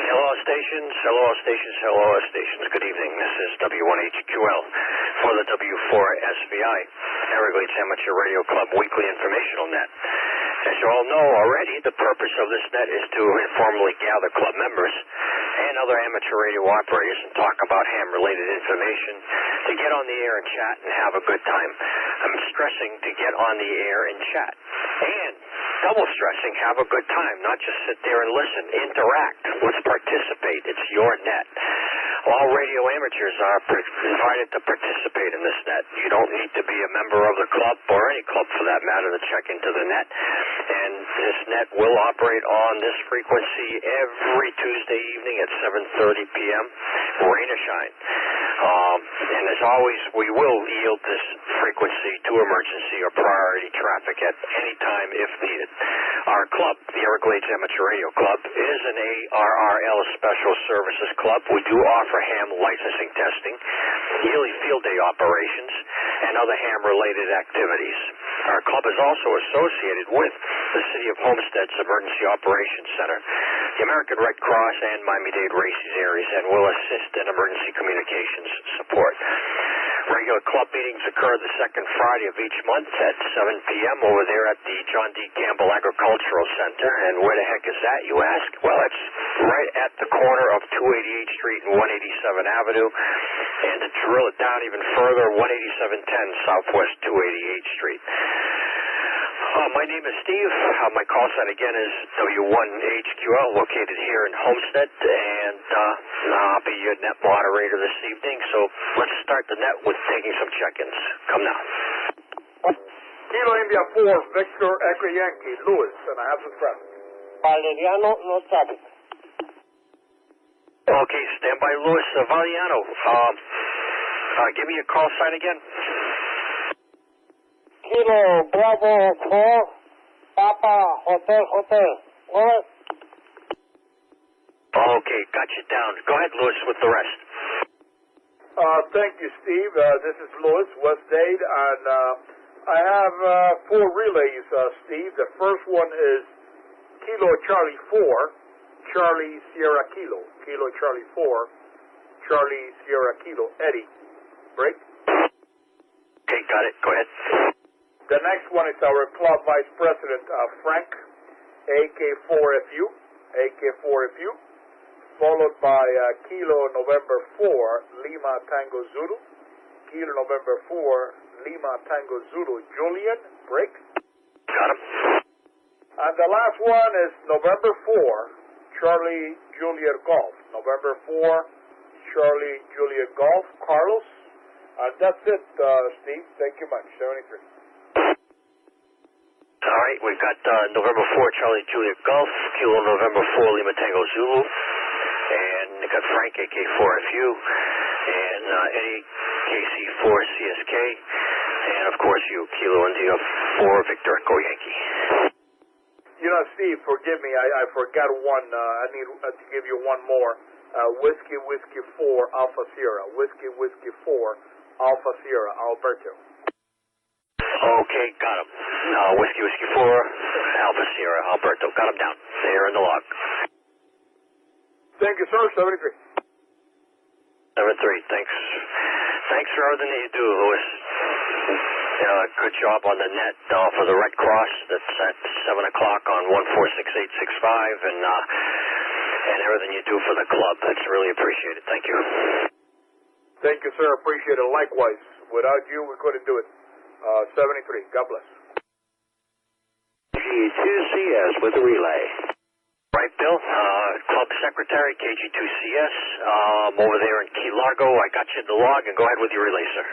Hello stations, hello stations, hello stations. Good evening. This is W1HQL for the W4SVI, Everglades Amateur Radio Club Weekly Informational Net. As you all know already, the purpose of this net is to informally gather club members and other amateur radio operators and talk about ham-related information, to get on the air and chat and have a good time. I'm stressing to get on the air and chat. And double stressing, have a good time, not just sit there and listen. Interact. Let's participate. It's your net. All radio amateurs are invited to participate in this net. You don't need to be a member of the club, or any club for that matter, to check into the net. And this net will operate on this frequency every Tuesday evening at 7:30 p.m., rain or shine. And as always, we will yield this frequency to emergency or priority traffic at any time if needed. Our club, the Everglades Amateur Radio Club, is an ARRL Special Services Club. We do offer ham licensing testing, yearly field day operations, and other ham-related activities. Our club is also associated with the City of Homestead's Emergency Operations Center, the American Red Cross, and Miami-Dade Races Areas, and will assist in emergency communications support. Regular club meetings occur the second Friday of each month at 7 p.m. over there at the John D. Campbell Agricultural Center. And where the heck is that, you ask? Well, it's right at the corner of 288th Street and 187 Avenue. And to drill it down even further, 18710 Southwest 288th Street. My name is Steve. My call sign again is W1HQL, located here in Homestead, and I'll be your net moderator this evening. So let's start the net with taking some check-ins. Come now. Kilo India 4, Victor Echo Yankee, Lewis, and I have some traffic. Valeriano, no traffic. Okay, stand by, Lewis. Valeriano, give me your call sign again. Kilo Bravo 4, Papa Hotel. Over. Okay, got you down. Go ahead, Lewis, with the rest. Thank you, Steve. This is Lewis, West Dade, and I have 4 relays, Steve. The first one is Kilo Charlie 4, Charlie Sierra Kilo. Kilo Charlie 4, Charlie Sierra Kilo. Eddie. Break. Okay, got it. Go ahead. The next one is our club vice president, Frank, AK4FU, followed by Kilo November 4, Lima Tango Zulu, Kilo November 4, Lima Tango Zulu, Julian, break. Got him. And the last one is November 4, Charlie Juliet Golf, November 4, Charlie Juliet Golf, Carlos. And that's it, Steve. Thank you much. 73. All right, we've got November 4, Charlie Juliet Golf, Kilo November 4, Lima Tango Zulu, and we got Frank, AK4FU, and Eddie, KC4, CSK, and of course you, Kilo India 4, Victor Echo Yankee. You know, Steve, forgive me, I forgot one. I need to give you one more. Whiskey 4, Alpha Sierra. Whiskey 4, Alpha Sierra, Alberto. Okay, got him. Whiskey 4, Alpha Sierra, Alberto. Got him down. There in the log. Thank you, sir. 73. 73. Thanks for everything that you do, Lewis. Good job on the net for the Red Cross. That's at 7 o'clock on 146865, and everything you do for the club. That's really appreciated. Thank you. Thank you, sir. Appreciate it. Likewise. Without you, we couldn't do it. 73. God bless. KG2CS with a relay. Right, Bill. Club Secretary, KG2CS. Over there in Key Largo. I got you in the log, and go ahead with your relay, sir.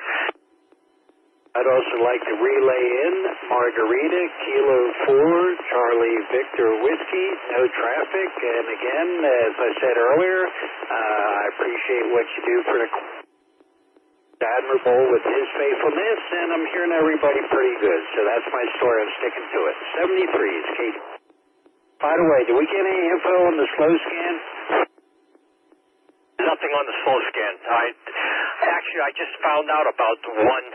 I'd also like to relay in Margarita, Kilo 4, Charlie Victor Whiskey, no traffic. And again, as I said earlier, I appreciate what you do for the admirable with his faithfulness, and I'm hearing everybody pretty good. So that's my story. I'm sticking to it. 73 is Kate. By the way, do we get any info on the slow scan? Nothing on the slow scan. I just found out about one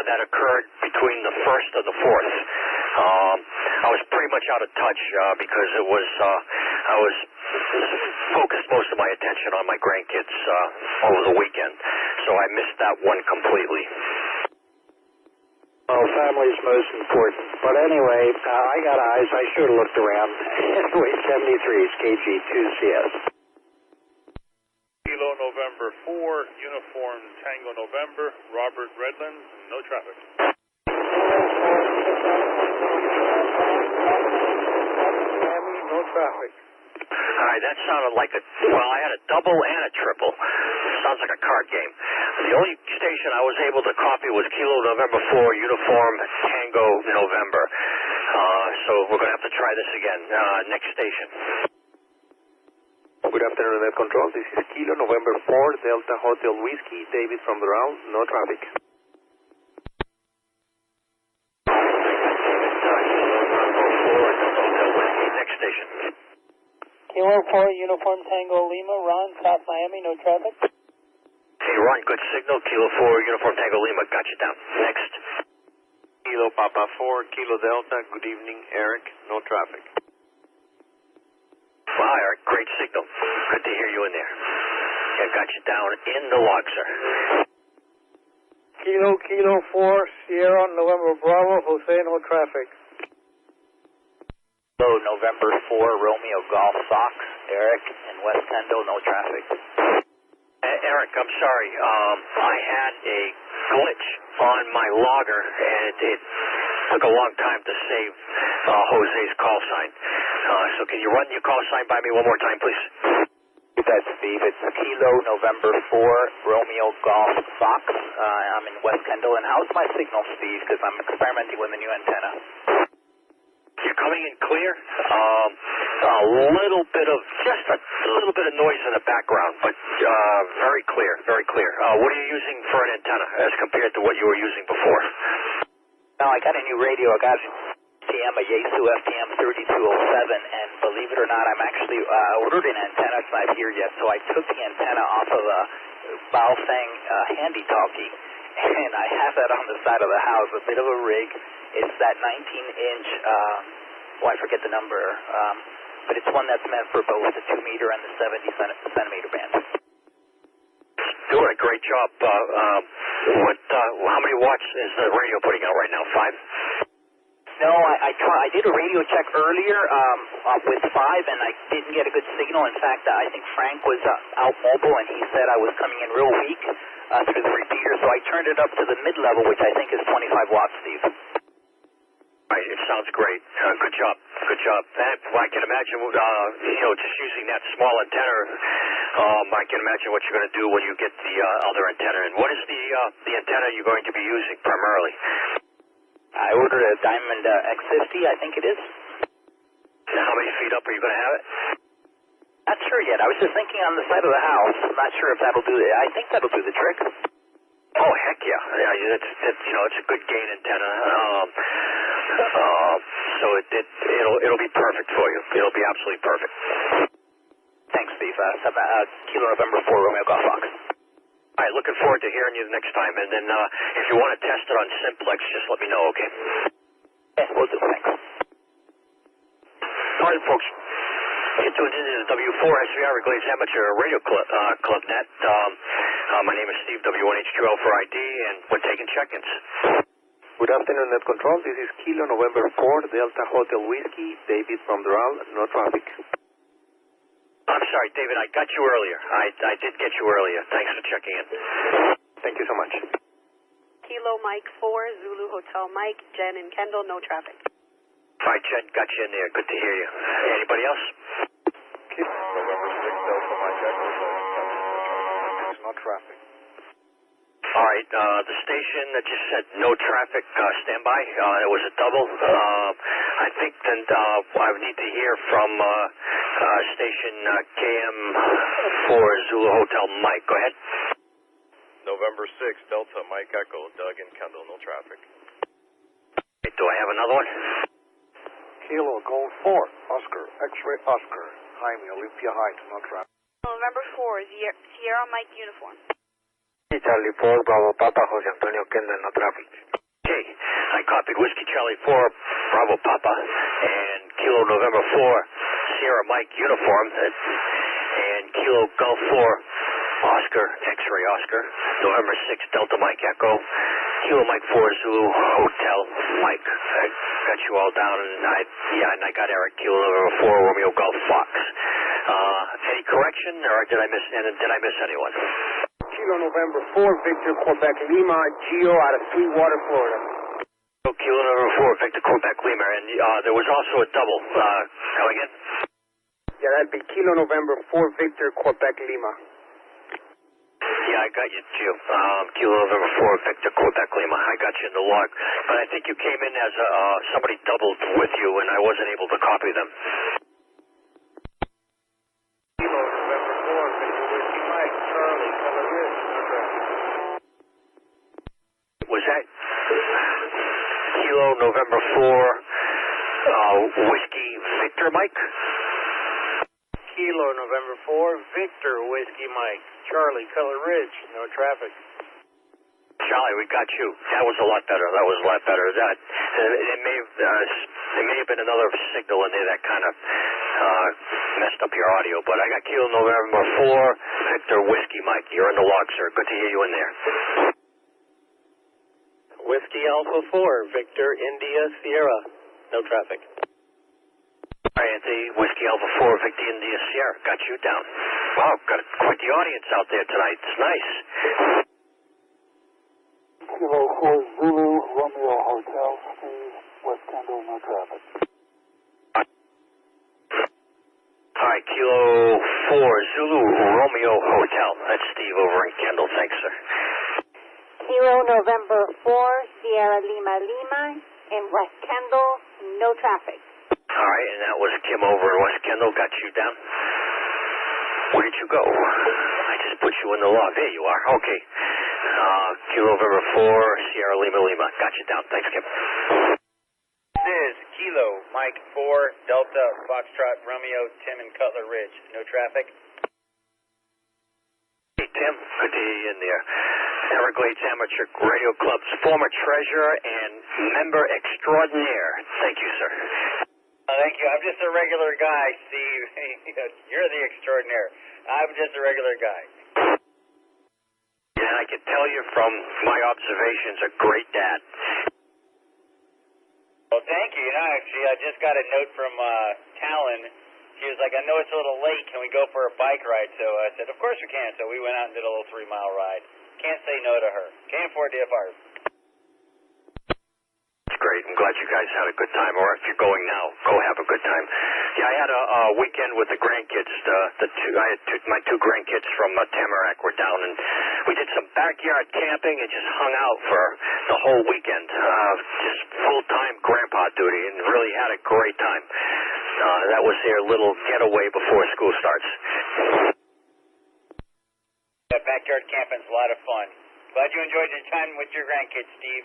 that occurred between the 1st and the 4th. I was pretty much out of touch because I was focused most of my attention on my grandkids over the weekend, so I missed that one completely. Well, family's most important. But anyway, I got eyes. I should have looked around. Anyway, 73 is KG2CS. Kilo November 4, Uniform Tango November, Robert Redlands, no traffic. Miami, no traffic. All right, that sounded like I had a double and a triple. Sounds like a card game. The only station I was able to copy was Kilo November 4, Uniform Tango November. So we're going to have to try this again. Next station. Good afternoon, Net Control. This is Kilo November 4, Delta Hotel Whiskey, David from the round, no traffic. Next station. Kilo 4, Uniform Tango Lima, Ron, South Miami, no traffic. Hey, Ron, good signal. Kilo 4, Uniform Tango Lima, got you down. Next. Kilo Papa 4, Kilo Delta, good evening, Eric, no traffic. Wow, Eric, great signal. Good to hear you in there. Yeah, got you down in the log, sir. Kilo 4, Sierra, November Bravo, Jose, no traffic. Kilo November 4, Romeo Golf Fox, Eric, in West Kendall, no traffic. Eric, I'm sorry. I had a glitch on my logger, and it took a long time to save Jose's call sign. So can you run your call sign by me one more time, please? That's Steve. It's Kilo November 4, Romeo Golf Fox. I'm in West Kendall. And how's my signal, Steve? Because I'm experimenting with a new antenna. You're coming in clear. Just a little bit of noise in the background, but very clear, very clear. What are you using for an antenna as compared to what you were using before? Now, I got a new radio. I got FTM, a Yaesu FTM 3207, and believe it or not, I'm actually ordered an antenna. It's not here yet, so I took the antenna off of a Baofeng handy-talkie, and I have that on the side of the house, a bit of a rig. It's that 19-inch, I forget the number, but it's one that's meant for both the 2-meter and the 70-centimeter band. Doing a great job. How many watts is the radio putting out right now? 5? No, I did a radio check earlier with 5, and I didn't get a good signal. In fact, I think Frank was out mobile, and he said I was coming in real weak through the repeater, so I turned it up to the mid-level, which I think is 25 watts, Steve. Right, it sounds great. Good job. Good job. And I can imagine, just using that small antenna, I can imagine what you're going to do when you get the other antenna. And what is the antenna you're going to be using primarily? I ordered a Diamond X50, I think it is. How many feet up are you going to have it? Not sure yet. I was just thinking on the side of the house. I'm not sure if that'll do it. I think that'll do the trick. Oh, heck yeah. It's a good gain antenna. So it'll be perfect for you. It'll be absolutely perfect. Thanks, Steve. Kilo November 4, Romeo Golf Fox. All right, looking forward to hearing you next time. And then if you want to test it on Simplex, just let me know, okay? Yeah, we'll do. Thanks. All right, folks. You're tuned into the W4 SVR Everglades Amateur Radio Club Net. My name is Steve, W1HQL for ID, and we're taking check-ins. Good afternoon, Net Control. This is Kilo November 4, Delta Hotel Whiskey, David from the round, no traffic. I'm sorry, David, I got you earlier. I did get you earlier. Thanks for checking in. Thank you so much. Kilo Mike 4, Zulu Hotel Mike, Jen and Kendall, no traffic. All right, Jen, got you in there. Good to hear you. Anybody else? Kilo November 6, Delta Mike Echo, no traffic. All right, the station that just said no traffic, standby. It was a double. I think then I would need to hear from station KM4 Zulu Hotel Mike. Go ahead. November 6, Delta Mike Echo, Doug and Kendall, no traffic. Do I have another one? Kilo Gold 4, Oscar, X-Ray Oscar, Jaime, Olympia Heights, no traffic. November 4, Sierra Mike Uniform. Charlie 4, Bravo Papa, Jose Antonio Kendall, no traffic. Okay, I copied Whiskey Charlie 4, Bravo Papa, and Kilo November 4, Sierra Mike Uniform. And Golf 4, Oscar, X-Ray Oscar, November 6, Delta Mike Echo, Kilo Mike 4, Zulu Hotel Mike. I got you all down, and I got Eric, Kilo November 4, Romeo Golf Fox. Any correction, or did I miss anyone? Kilo November 4, Victor, Quebec Lima, Geo out of Sweetwater, Florida. Kilo November 4, Victor, Quebec Lima, and there was also a double. Come again? Yeah, that'd be Kilo November 4, Victor, Quebec Lima. Yeah, I got you, Gio. Kilo November 4, Victor, Quebec Lima. I got you in the log. But I think you came in as somebody doubled with you, and I wasn't able to copy them. Kilo November 4, Victor, Whiskey Mike, Charlie, Color Ridge, Was that Kilo November 4, Whiskey Victor Mike? Kilo November 4, Victor, Whiskey Mike, Charlie, Color Ridge, no traffic. Charlie, we got you. That was a lot better. It may have been another signal in there that kind of messed up your audio, but I got Kilo November 4, Victor, Whiskey Mike. You're in the log, sir. Good to hear you in there. Whiskey Alpha 4, Victor, India, Sierra. No traffic. All right, Anthony, Whiskey Alpha 4, Victor, India, Sierra. Got you down. Wow, got quite the audience out there tonight. It's nice. Kilo 4, Zulu, Romeo Hotel, Steve, West Kendall, no traffic. All right, Kilo 4, Zulu, Romeo Hotel. That's Steve over in Kendall. Thanks, sir. Kilo November 4, Sierra Lima Lima, in West Kendall, no traffic. All right, and that was Kim over in West Kendall. Got you down. Where did you go? I just put you in the log. There you are. Okay. Kilo November 4, Sierra Lima Lima. Got you down. Thanks, Kim. This is Kilo Mike 4, Delta Foxtrot Romeo, Tim and Cutler Ridge. No traffic. Hey, Tim. Good to hear you in there. Everglades Amateur Radio Club's former treasurer and member extraordinaire. Thank you, sir. Thank you. I'm just a regular guy, Steve. You're the extraordinaire. I'm just a regular guy. And I can tell you from my observations, a great dad. Well, thank you. Actually, I just got a note from Talon. She was like, I know it's a little late. Can we go for a bike ride? So I said, of course we can. So we went out and did a little 3-mile ride. Can't say no to her. Can't afford DFRs. Great. I'm glad you guys had a good time, or if you're going now, go have a good time. Yeah, I had a weekend with the grandkids. I had my two grandkids from Tamarack were down, and we did some backyard camping and just hung out for the whole weekend. Just full-time grandpa duty, and really had a great time. That was their little getaway before school starts. That backyard camping's a lot of fun. Glad you enjoyed your time with your grandkids, Steve.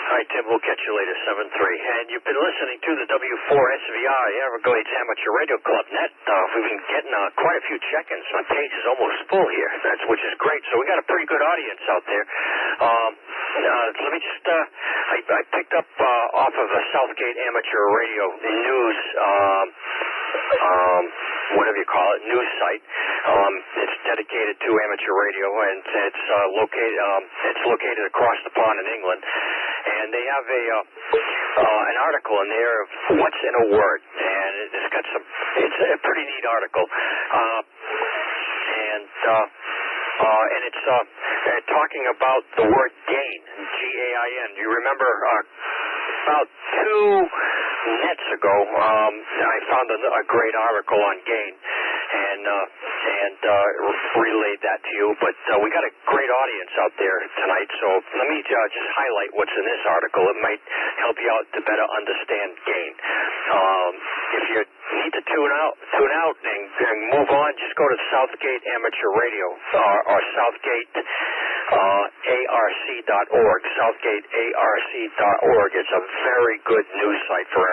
All right, Tim, we'll catch you later, 7-3. And you've been listening to the W4SVI Everglades Amateur Radio Club net. We've been getting quite a few check-ins. My page is almost full here, which is great. So we got a pretty good audience out there. Let me just, I picked up off of a Southgate Amateur Radio News, whatever you call it, news site. It's dedicated to amateur radio, and it's located across the pond in England. And they have an article in there of what's in a word, and it's a pretty neat article. And it's talking about the word gain, G-A-I-N. You remember about 2 nets ago, I found a great article on gain, and relayed that to you. But we got a great audience out there tonight, so let me just highlight what's in this article. It might help you out to better understand gain. If you need to tune out and move on, just go to Southgate Amateur Radio or Southgate ARC.org. Southgate ARC.org. It's a very good news site for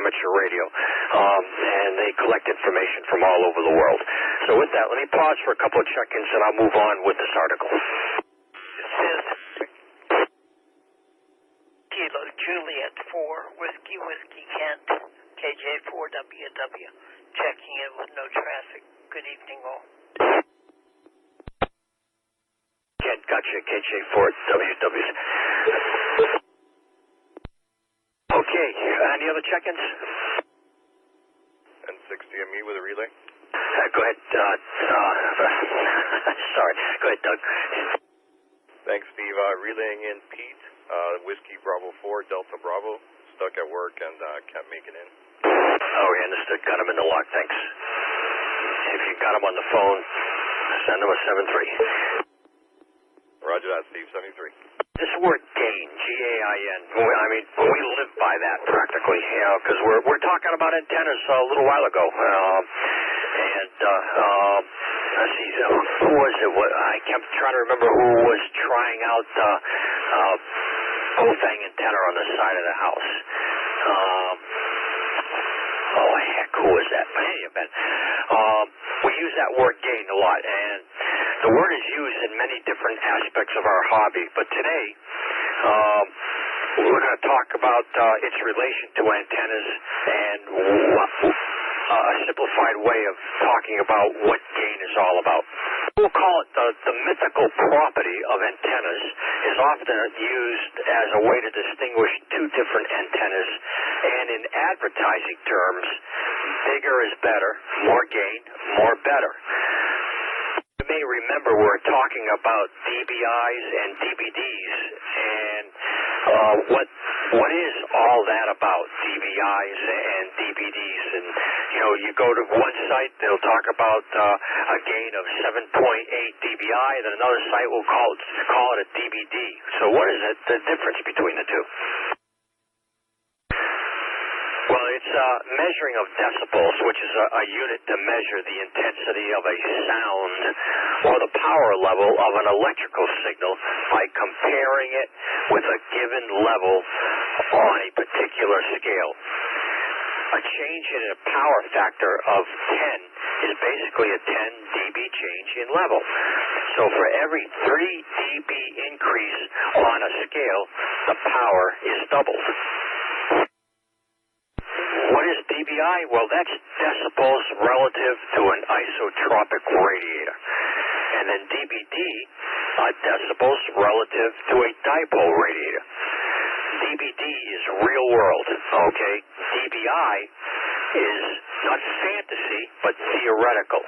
amateur radio, and they collect information from all over the world. So with that, let me pause for a couple of check-ins, and I'll move on with this article. This is Kilo Juliet 4, Whiskey Kent, KJ4WW. checking in with no traffic. Good evening, all. Ken, gotcha. KJ4 WWs. Okay, any other check-ins? N6DME with a relay. Go ahead. Sorry. Go ahead, Doug. Thanks, Steve. Relaying in Pete, Whiskey Bravo 4, Delta Bravo. Stuck at work and can't make it in. Oh, yeah, understood. Got him in the lock. Thanks. If you got him on the phone, send him a 7-3. Roger that, Steve. 73. This word gain, G-A-I-N, I mean, we live by that practically, you know, because we're talking about antennas a little while ago. Let's see, who was it? I kept trying to remember who was trying out full-fang antenna on the side of the house. Oh, heck, who was that? But anyway, we use that word gain a lot, and the word is used in many different aspects of our hobby. But today, we're going to talk about its relation to antennas and a simplified way of talking about what gain is all about. We'll call it the mythical property of antennas is often used as a way to distinguish two different antennas, and in advertising terms, bigger is better, more gain, more better. You may remember we're talking about DBIs and DBDs, and what is all that about, DBIs and DBDs? And, you know, you go to one site, they'll talk about a gain of 7.8 DBI, then another site will call it a DBD. So what is the difference between the two? Well, it's measuring of decibels, which is a unit to measure the intensity of a sound or the power level of an electrical signal by comparing it with a given level on a particular scale. A change in a power factor of 10 is basically a 10 dB change in level. So for every 3 dB increase on a scale, the power is doubled. What is dBi? Well, that's decibels relative to an isotropic radiator. And then dBd, decibels relative to a dipole radiator. dBd is real world, okay? dBi is not fantasy, but theoretical.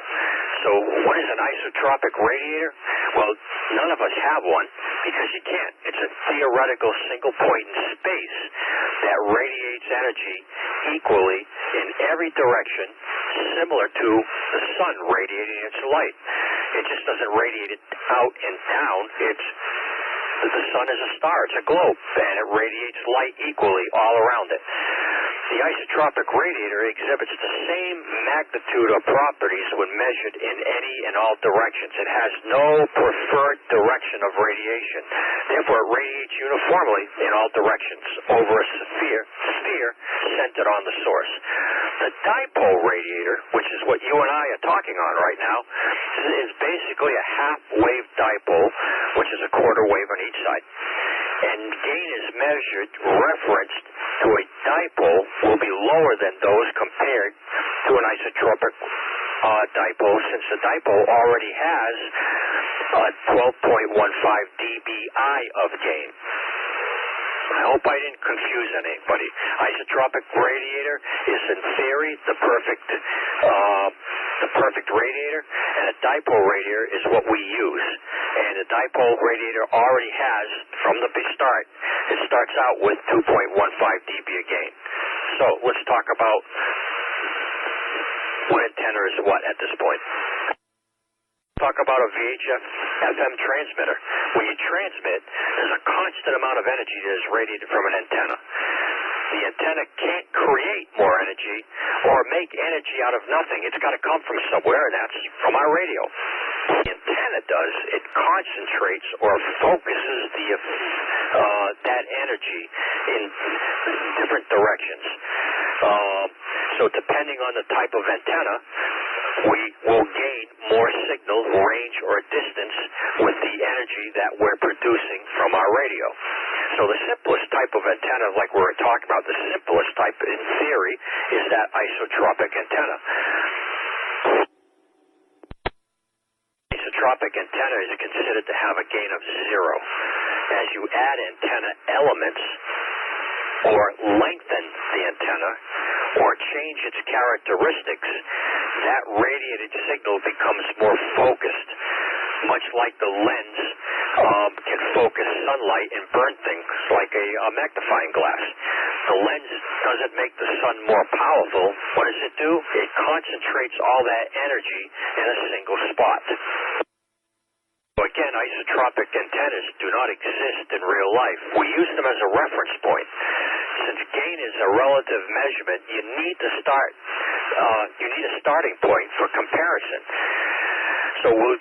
So what is an isotropic radiator? Well, none of us have one because you can't. It's a theoretical single point in space that radiates energy equally in every direction, similar to the sun radiating its light. It just doesn't radiate it out and down. The sun is a star. It's a globe, and it radiates light equally all around it. The isotropic radiator exhibits the same magnitude of properties when measured in any and all directions. It has no preferred direction of radiation. Therefore, it radiates uniformly in all directions over a sphere centered on the source. The dipole radiator, which is what you and I are talking on right now, is basically a half-wave dipole, which is a quarter wave on each side. And gain is measured, referenced to a dipole, will be lower than those compared to an isotropic dipole, since the dipole already has 12.15 dBi of gain. I hope I didn't confuse anybody. Isotropic radiator is, in theory, the perfect radiator, and a dipole radiator is what we use. And a dipole radiator already has, from the start, it starts out with 2.15 dB of gain. So let's talk about what antenna is what at this point. Talk about a VHF FM transmitter. When you transmit, there's a constant amount of energy that is radiated from an antenna. The antenna can't create more energy or make energy out of nothing. It's got to come from somewhere, and that's from our radio. The antenna does, it concentrates or focuses that energy in different directions. So depending on the type of antenna, we will gain more signal, range, or distance with the energy that we're producing from our radio. So the simplest type of antenna, like we were talking about, the simplest type in theory is that isotropic antenna. Isotropic antenna is considered to have a gain of 0. As you add antenna elements or lengthen the antenna or change its characteristics, that radiated signal becomes more focused, much like the lens can focus sunlight and burn things like a magnifying glass. The lens doesn't make the sun more powerful. What does it do? It concentrates all that energy in a single spot. So again, isotropic antennas do not exist in real life. We use them as a reference point. Since gain is a relative measurement, you need a starting point for comparison. So we're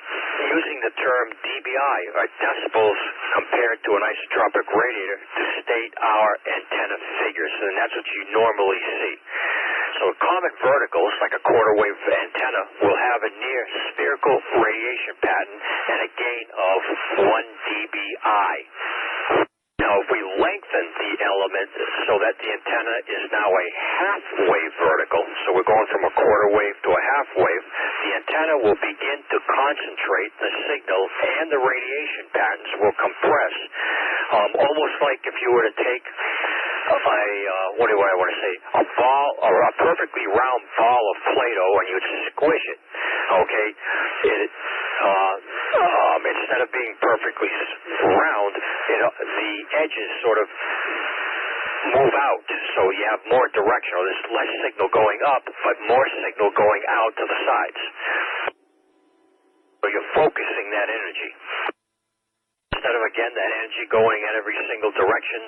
using the term dBi, or decibels, compared to an isotropic radiator to state our antenna figures, and that's what you normally see. So common verticals, like a quarter wave antenna, will have a near spherical radiation pattern and a gain of 1 dBi. Now, if we lengthen the element so that the antenna is now a half-wave vertical, so we're going from a quarter wave to a half wave, the antenna will begin to concentrate the signal and the radiation patterns will compress, almost like if you were to take a ball or a perfectly round ball of Play-Doh and you'd squish it, okay? Instead of being perfectly round, the edges sort of move out, so you have more direction, or there's less signal going up, but more signal going out to the sides. So you're focusing that energy. Instead of, again, that energy going in every single direction,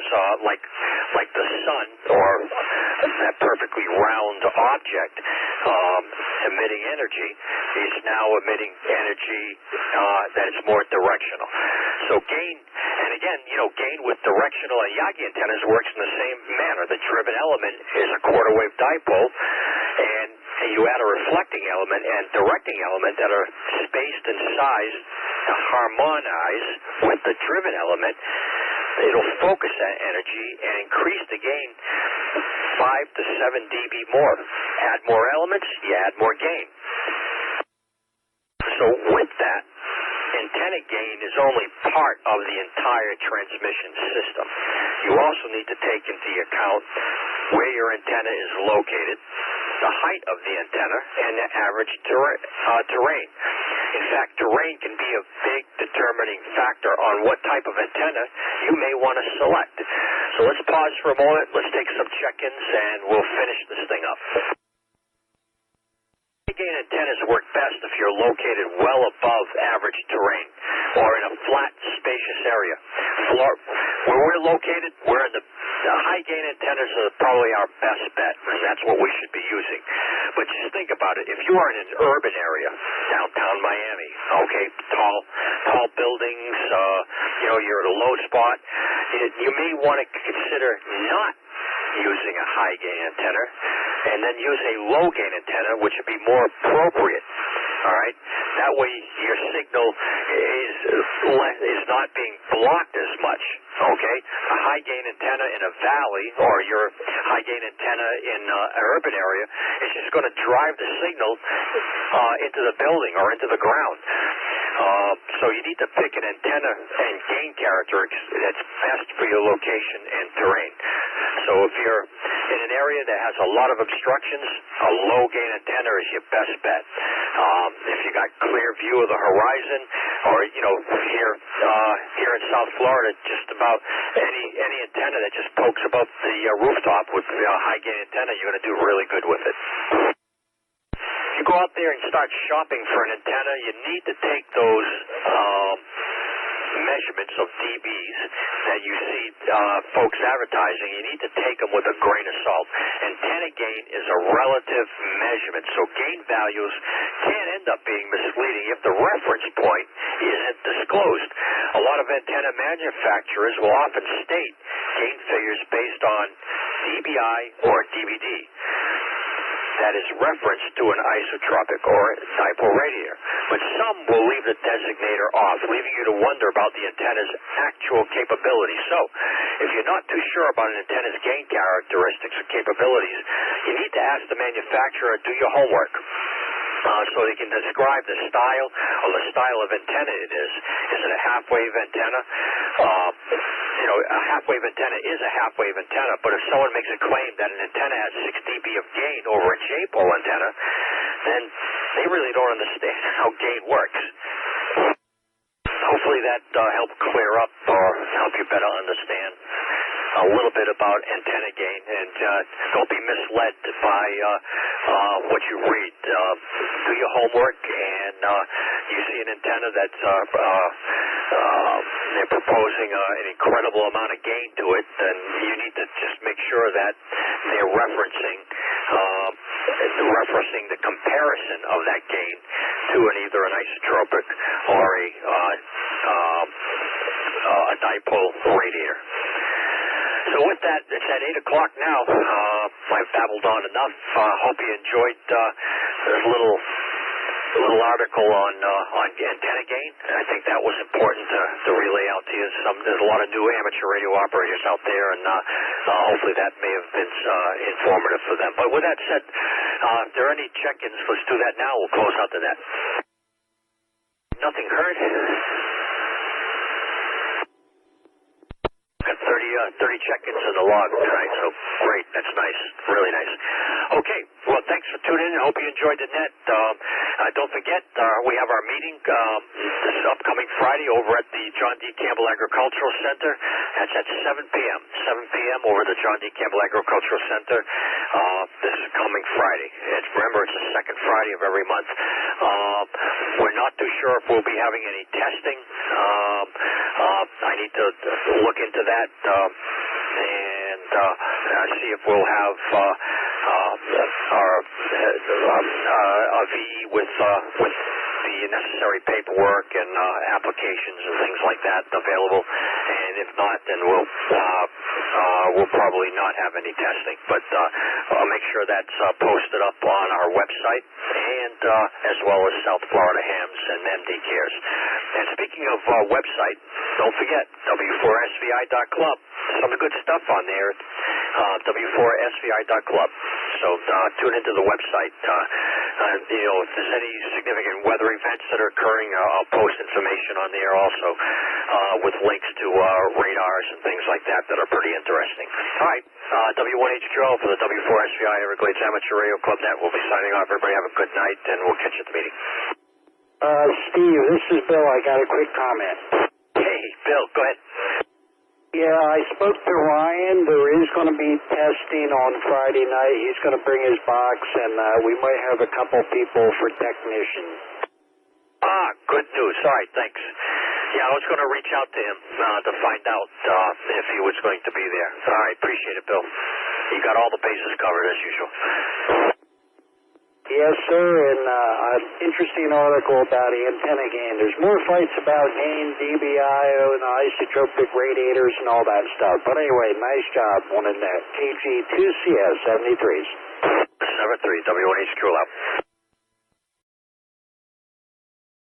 like the sun or that perfectly round object emitting energy, is now emitting energy that is more directional. So gain, and again, gain with directional and Yagi antennas works in the same manner. The driven element is a quarter wave dipole, and you add a reflecting element and directing element that are spaced and sized to harmonize with the driven element. It'll focus that energy and increase the gain 5 to 7 dB more. Add more elements, you add more gain. So with that, antenna gain is only part of the entire transmission system. You also need to take into account where your antenna is located, the height of the antenna, and the average terrain. In fact, terrain can be a big determining factor on what type of antenna you may want to select. So let's pause for a moment, let's take some check-ins, and we'll finish this thing up. High-gain antennas work best if you're located well above average terrain or in a flat, spacious area. Where we're located, we're in the high-gain antennas are probably our best bet, and that's what we should be using. But just think about it. If you are in an urban area, downtown Miami, okay, tall buildings, you're at a low spot, you may want to consider not using a high-gain antenna, and then use a low-gain antenna, which would be more appropriate. All right? That way your signal is not being blocked as much. Okay? A high-gain antenna in a valley or your high-gain antenna in an urban area is just going to drive the signal into the building or into the ground. So you need to pick an antenna and gain characteristics that's best for your location and terrain. So if you're in an area that has a lot of obstructions, a low gain antenna is your best bet. If you got clear view of the horizon, or here in South Florida, just about any antenna that just pokes above the rooftop with a high gain antenna, you're going to do really good with it. If you go out there and start shopping for an antenna, you need to take those measurements of dBs that you see folks advertising. You need to take them with a grain of salt. Antenna gain is a relative measurement, so gain values can end up being misleading if the reference point isn't disclosed. A lot of antenna manufacturers will often state gain figures based on dBi or dBd. that is referenced to an isotropic or dipole radiator. But some will leave the designator off, leaving you to wonder about the antenna's actual capabilities. So, if you're not too sure about an antenna's gain characteristics or capabilities, you need to ask the manufacturer and do your homework. So they can describe the style or the style of antenna it is. Is it a half-wave antenna? A half-wave antenna is a half-wave antenna, but if someone makes a claim that an antenna has 6 dB of gain over a J-pole antenna, then they really don't understand how gain works. Hopefully that helped clear up or help you better understand a little bit about antenna gain, and don't be misled by what you read. Do your homework, and you see an antenna that's they're proposing an incredible amount of gain to it, then you need to just make sure that they're referencing the comparison of that gain to either an isotropic or a dipole radiator. So with that, it's at 8 o'clock now. I've babbled on enough. Hope you enjoyed this little article on antenna gain. I think that was important to relay out to you. There's a lot of new amateur radio operators out there, and hopefully that may have been informative for them. But with that said, if there are any check-ins, let's do that now. We'll close out the net. Nothing heard. Got 30 check-ins in the log tonight, so great. That's nice. Really nice. Okay, well, thanks for tuning in. I hope you enjoyed the net. Don't forget, we have our meeting this upcoming Friday over at the John D. Campbell Agricultural Center. That's at 7 p.m. 7 p.m. over at the John D. Campbell Agricultural Center. This is coming Friday. Remember, it's the second Friday of every month. We're not too sure if we'll be having any testing. I need to look into that and see if we'll have a VE with the necessary paperwork and applications and things like that available. And if not, then we'll probably not have any testing. But I'll make sure that's posted up on our website, and as well as South Florida Hams and MD Cares. And speaking of website, don't forget W4SVI.club. Some good stuff on there. W4SVI.club. So tune into the website. If there's any significant weather events that are occurring, I'll post information on there also with links to radars and things like that are pretty interesting. All right, W1HQL for the W4SVI Everglades Amateur Radio Club Net. We'll be signing off. Everybody have a good night, and we'll catch you at the meeting. Steve, this is Bill. I got a quick comment. Hey, Bill, go ahead. Yeah, I spoke to Ryan. There is going to be testing on Friday night. He's going to bring his box, and we might have a couple people for technicians. Good news. All right, thanks. Yeah, I was going to reach out to him to find out if he was going to be there. All right, appreciate it, Bill. You got all the bases covered as usual. Yes, sir, and an interesting article about antenna gain. There's more fights about gain, DBIO, and isotropic radiators and all that stuff. But anyway, nice job on the net. KG2CS 73s. 73, W1HQ out.